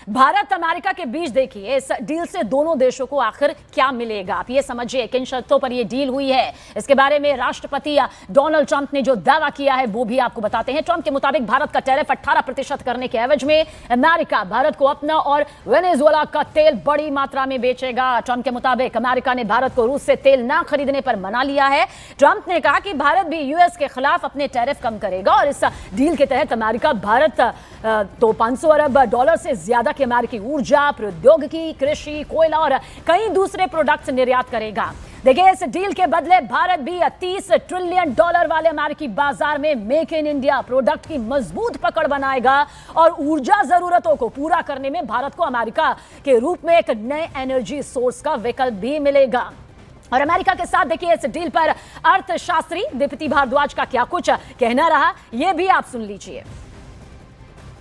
Bharat America के बीच देखिए इस डील से दोनों देशों को आखिर क्या मिलेगा, आप ये समझिए किन शर्तों पर ये डील हुई है। इसके बारे में राष्ट्रपति डोनाल्ड ट्रंप ने जो दावा किया है वो भी आपको बताते हैं। ट्रंप के मुताबिक भारत का टैरिफ 18% करने के एवज में अमेरिका भारत को अपना और वेनेजुएला का तेल बड़ी मात्रा में बेचेगा। ट्रंप के मुताबिक अमेरिका ने भारत को रूस से तेल ना खरीदने पर मना लिया है। ट्रंप ने कहा कि भारत भी यूएस के खिलाफ अपने टैरिफ कम करेगा और इस डील के तहत अमेरिका भारत तो $500 अरब से ज्यादा की अमेरिकी ऊर्जा, प्रौद्योगिकी, कृषि, कोयला और कई दूसरे प्रोडक्ट्स निर्यात करेगा। देखिए इस डील के बदले भारत भी $30 ट्रिलियन वाले अमेरिकी बाजार में मेक इन इंडिया प्रोडक्ट की मजबूत पकड़ बनाएगा और ऊर्जा जरूरतों को पूरा करने में भारत को अमेरिका के रूप में एक नए एनर्जी सोर्स का विकल्प भी मिलेगा। और अमेरिका के साथ देखिए इस डील पर अर्थशास्त्री दीप्ति भारद्वाज का क्या कुछ कहना रहा, यह भी आप सुन लीजिए।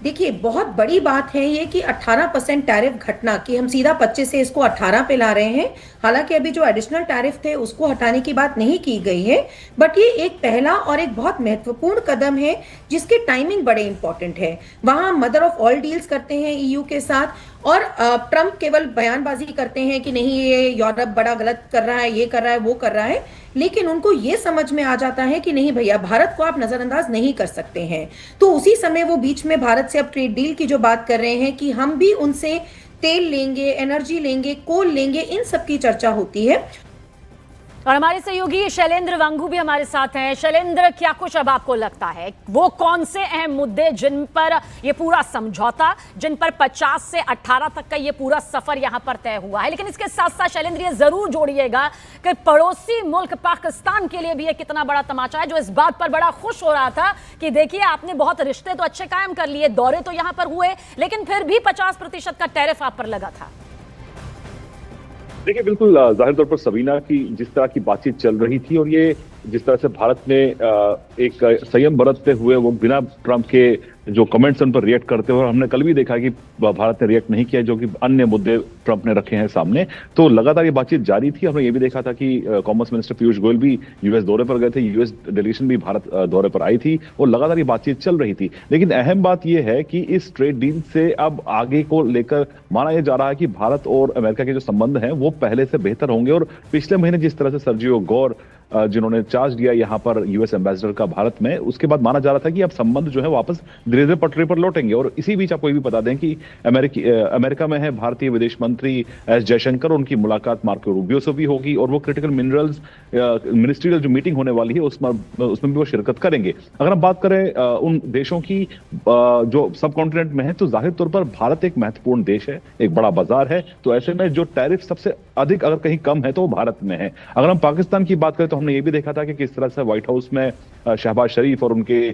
देखिए बहुत बड़ी बात है ये कि 18% टैरिफ घटना कि हम सीधा 25 से इसको 18 पे ला रहे हैं। हालांकि अभी जो एडिशनल टैरिफ थे उसको हटाने की बात नहीं की गई है, बट ये एक पहला और एक बहुत महत्वपूर्ण कदम है जिसकी टाइमिंग बड़े इंपॉर्टेंट है। वहां मदर ऑफ ऑल डील्स करते हैं ईयू के साथ और ट्रंप केवल बयानबाजी करते हैं कि नहीं ये यूरोप बड़ा गलत कर रहा है, ये कर रहा है, वो कर रहा है, लेकिन उनको ये समझ में आ जाता है कि नहीं भैया भारत को आप नजरअंदाज नहीं कर सकते हैं। तो उसी समय वो बीच में भारत से अब ट्रेड डील की जो बात कर रहे हैं कि हम भी उनसे तेल लेंगे, एनर्जी लेंगे, कोल लेंगे, इन सब की चर्चा होती है। और हमारे सहयोगी शैलेंद्र वांगू भी हमारे साथ हैं। शैलेंद्र, क्या कुछ अब आपको लगता है वो कौन से अहम मुद्दे जिन पर ये पूरा समझौता, जिन पर 50 से 18 तक का ये पूरा सफर यहां पर तय हुआ है? लेकिन इसके साथ साथ शैलेंद्र ये जरूर जोड़िएगा कि पड़ोसी मुल्क पाकिस्तान के लिए भी ये कितना बड़ा तमाचा है, जो इस बात पर बड़ा खुश हो रहा था कि देखिए आपने बहुत रिश्ते तो अच्छे कायम कर लिए, दौरे तो यहां पर हुए, लेकिन फिर भी 50% का टैरिफ आप पर लगा था। देखिए बिल्कुल जाहिर तौर पर सबीना की जिस तरह की बातचीत चल रही थी और ये जिस तरह से भारत ने एक संयम बरतते हुए वो बिना ट्रंप के जो कमेंट्स उन पर रिएक्ट करते हुए, हमने कल भी देखा कि भारत ने रिएक्ट नहीं किया जो कि अन्य मुद्दे ट्रंप ने रखे हैं सामने, तो लगातार ये बातचीत जारी थी। हमने ये भी देखा था कि कॉमर्स मिनिस्टर पीयूष गोयल भी यूएस दौरे पर गए थे, यूएस डेलीगेशन भी भारत दौरे पर आई थी और लगातार ये बातचीत चल रही थी। लेकिन अहम बात यह है कि इस ट्रेड डील से अब आगे को लेकर माना यह जा रहा है कि भारत और अमेरिका के जो संबंध हैं वो पहले से बेहतर होंगे। और पिछले महीने जिस तरह से सर्जियो गौर जिन्होंने चार्ज लिया यहाँ पर यूएस एम्बेसडर का भारत में, उसके बाद माना जा रहा था कि अब संबंध जो है वापस धीरे धीरे पटरी पर लौटेंगे। और इसी बीच आपको ये भी बता दें कि अमेरिका में है भारतीय विदेश मंत्री एस जयशंकर, उनकी मुलाकात मार्को रूबियो से भी होगी और वो क्रिटिकल मिनरल्स मिनिस्ट्रियल जो मीटिंग होने वाली है उसमें भी वो शिरकत करेंगे। अगर हम बात करें उन देशों की जो सब कॉन्टिनेंट में है, तो जाहिर तौर पर भारत एक महत्वपूर्ण देश है, एक बड़ा बाजार है, तो ऐसे में जो टैरिफ सबसे अधिक अगर कहीं कम है तो वो भारत में है। अगर हम पाकिस्तान की बात करें तो हमने ये भी देखा था कि किस तरह से व्हाइट हाउस में शहबाज शरीफ और उनके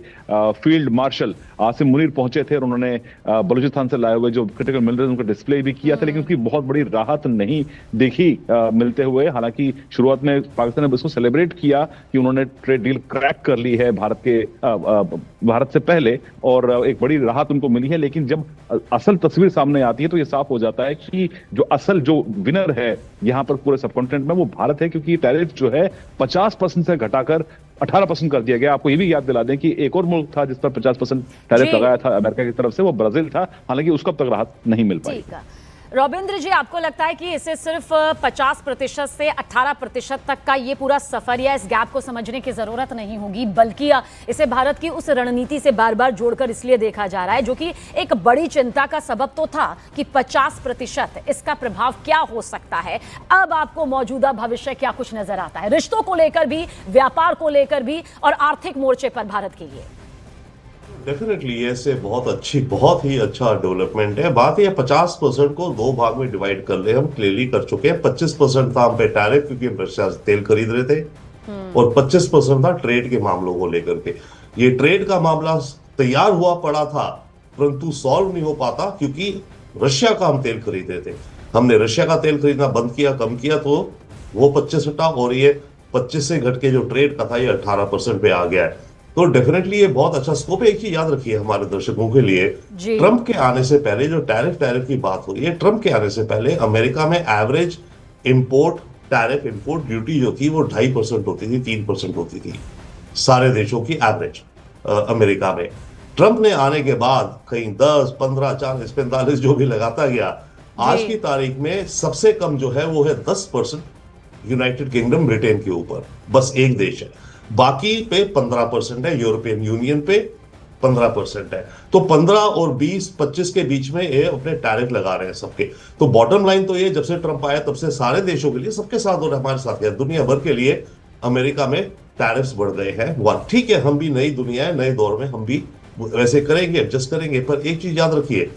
फील्ड मार्शल आसिम मुनीर पहुंचे थे और उन्होंने बलूचिस्तान से लाए हुए जो क्रिटिकल मिनरल्स उनका डिस्प्ले भी किया था, लेकिन उसकी बहुत बड़ी राहत नहीं देखी मिलते हुए। हालांकि शुरुआत में पाकिस्तान ने इसको सेलिब्रेट किया कि उन्होंने ट्रेड डील क्रैक कर ली है भारत से पहले और एक बड़ी राहत उनको मिली है, लेकिन जब असल तस्वीर सामने आती है तो ये साफ हो जाता है कि जो असल जो विनर है यहाँ पर पूरे सबकॉन्टिनेंट में वो भारत है, क्योंकि टैरिफ जो है 50% से घटाकर 18% कर दिया गया। आपको ये भी याद दिला दें कि एक और मुल्क था जिस पर 50% टैरिफ लगाया था अमेरिका की तरफ से, वो ब्राजील था, हालांकि उसको अब तक राहत नहीं मिल पाई। रविंद्र जी, आपको लगता है कि इसे सिर्फ 50% से 18% तक का ये पूरा सफर या इस गैप को समझने की जरूरत नहीं होगी, बल्कि इसे भारत की उस रणनीति से बार बार जोड़कर इसलिए देखा जा रहा है जो कि एक बड़ी चिंता का सबब तो था कि 50% इसका प्रभाव क्या हो सकता है। अब आपको मौजूदा भविष्य क्या कुछ नजर आता है, रिश्तों को लेकर भी, व्यापार को लेकर भी और आर्थिक मोर्चे पर भारत के लिए? डेफिनेटली ऐसे बहुत ही अच्छा डेवलपमेंट है। बात यह 50% को दो भाग में डिवाइड कर ले, हम क्लियरली कर चुके हैं। 25% था हम पे टैरिफ क्योंकि हम रशिया से तेल खरीद रहे थे और 25% था ट्रेड के मामलों को लेकर के। ये ट्रेड का मामला तैयार हुआ पड़ा था परंतु सॉल्व नहीं हो पाता क्योंकि रशिया का हम तेल खरीद रहे थे। हमने रशिया का तेल खरीदना बंद किया, कम किया, तो वो 25 हटा और ये 25 से घट के जो ट्रेड का था ये 18% पे आ गया है। तो डेफिनेटली ये बहुत अच्छा स्कोप है। एक ही याद रखिए हमारे दर्शकों के लिए, ट्रंप के आने से पहले जो टैरिफ की बात हो रही है, ट्रंप के आने से पहले अमेरिका में एवरेज इंपोर्ट ड्यूटी जो थी वो 2.5% होती थी, 3% होती थी सारे देशों की एवरेज अमेरिका में। ट्रंप ने आने के बाद कहीं 10, 15, 40, 45 जो भी लगाता गया, आज की तारीख में सबसे कम जो है वो है 10% यूनाइटेड किंगडम ब्रिटेन के ऊपर, बस एक देश है। बाकी पे 15% है, यूरोपियन यूनियन पे 15% है। तो 15 और 20, 25 के बीच में ये अपने टैरिफ लगा रहे हैं सबके। तो बॉटम लाइन तो ये, जब से ट्रंप आया तब से सारे देशों के लिए, सबके साथ और हमारे साथ है, दुनिया भर के लिए अमेरिका में टैरिफ्स बढ़ गए हैं। वन, ठीक है, हम भी नई दुनिया है, नए दौर में हम भी वैसे करेंगे, एडजस्ट करेंगे। पर एक चीज याद रखिए,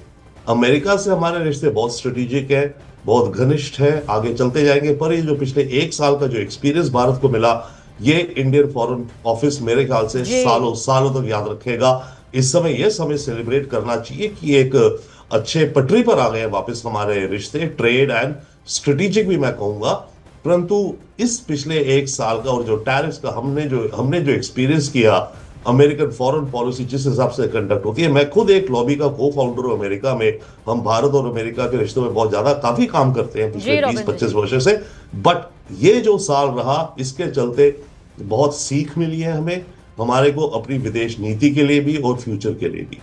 अमेरिका से हमारे रिश्ते बहुत स्ट्रेटेजिक है, बहुत घनिष्ठ है, आगे चलते जाएंगे। पर ये जो पिछले एक साल का जो एक्सपीरियंस भारत को मिला, ये इंडियन फॉरेन ऑफिस मेरे ख्याल से सालों सालों तक याद रखेगा। इस समय ये समय सेलिब्रेट करना चाहिए कि एक अच्छे पटरी पर आ गए वापस हमारे रिश्ते, ट्रेड एंड स्ट्रेटेजिक भी मैं कहूंगा। परंतु इस पिछले एक साल का और जो टैरिफ्स का हमने जो एक्सपीरियंस किया, अमेरिकन फॉरेन पॉलिसी जिस हिसाब से कंडक्ट होती है, मैं खुद एक लॉबी का को फाउंडर हूं अमेरिका में। हम भारत और अमेरिका के रिश्तों में बहुत ज्यादा काफी काम करते हैं पिछले 20-25 वर्षों से। बट ये जो साल रहा, इसके चलते बहुत सीख मिली है हमें, हमारे को अपनी विदेश नीति के लिए भी और फ्यूचर के लिए भी।